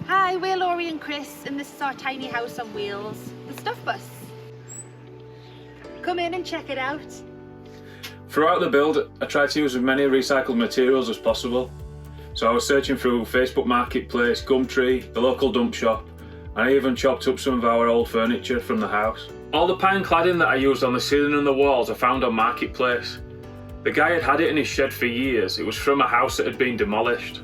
Hi, we're Laurie and Chris, and this is our tiny house on wheels, the Stuff Bus. Come in and check it out. Throughout the build, I tried to use as many recycled materials as possible. So I was searching through Facebook Marketplace, Gumtree, the local dump shop, and I even chopped up some of our old furniture from the house. All the pine cladding that I used on the ceiling and the walls I found on Marketplace. The guy had had it in his shed for years. It was from a house that had been demolished.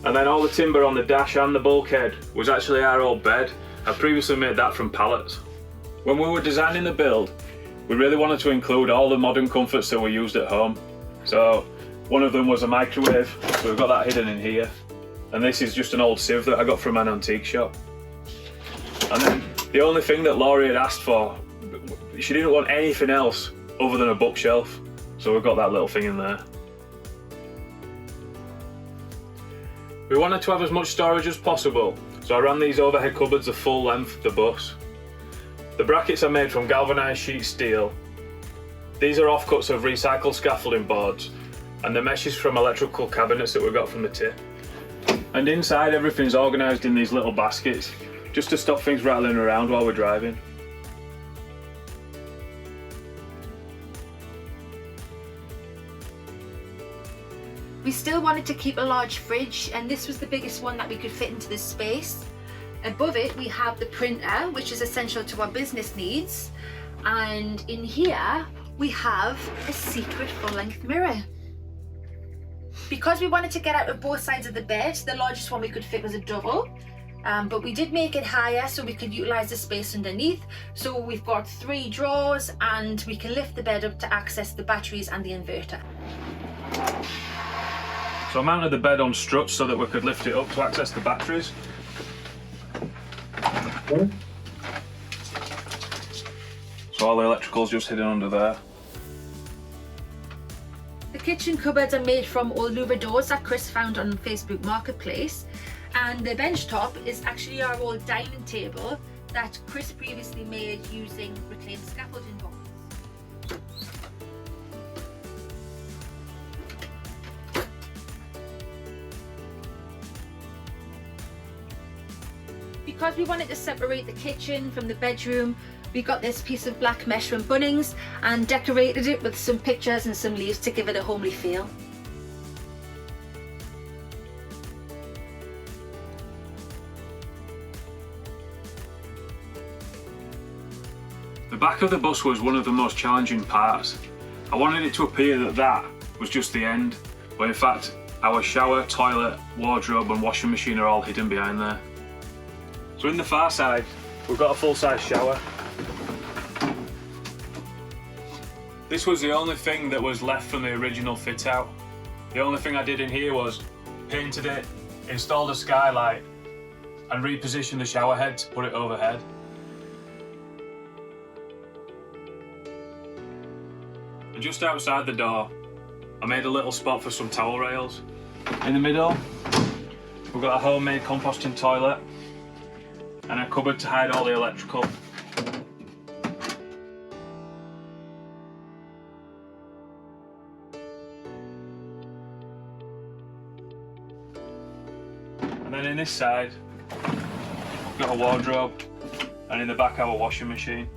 And then all the timber on the dash and the bulkhead was actually our old bed. I previously made that from pallets. When we were designing the build, we really wanted to include all the modern comforts that were used at home. So one of them was a microwave, so we've got that hidden in here. And this is just an old sieve that I got from an antique shop. And then the only thing that Laurie had asked for, she didn't want anything else other than a bookshelf. So we've got that little thing in there. We wanted to have as much storage as possible, so I ran these overhead cupboards the full length of the bus. The brackets are made from galvanised sheet steel. These are offcuts of recycled scaffolding boards, and the mesh is from electrical cabinets that we got from the tip. And inside everything's organised in these little baskets, just to stop things rattling around while we're driving. We still wanted to keep a large fridge, and this was the biggest one that we could fit into this space. Above it we have the printer, which is essential to our business needs, and in here we have a secret full-length mirror. Because we wanted to get out of both sides of the bed, the largest one we could fit was a double, but we did make it higher so we could utilise the space underneath. So we've got 3 drawers, and we can lift the bed up to access the batteries and the inverter. So I mounted the bed on struts so that we could lift it up to access the batteries. So all the electrical's just hidden under there. The kitchen cupboards are made from old louver doors that Chris found on Facebook Marketplace, and the bench top is actually our old dining table that Chris previously made using reclaimed scaffolding boards. Because we wanted to separate the kitchen from the bedroom, we got this piece of black mesh from Bunnings and decorated it with some pictures and some leaves to give it a homely feel. The back of the bus was one of the most challenging parts. I wanted it to appear that that was just the end, but in fact our shower, toilet, wardrobe and washing machine are all hidden behind there. So in the far side, we've got a full-size shower. This was the only thing that was left from the original fit out. The only thing I did in here was painted it, installed a skylight and repositioned the shower head to put it overhead. And just outside the door, I made a little spot for some towel rails. In the middle, we've got a homemade composting toilet and a cupboard to hide all the electrical. And then in this side, we've got a wardrobe, and in the back our washing machine.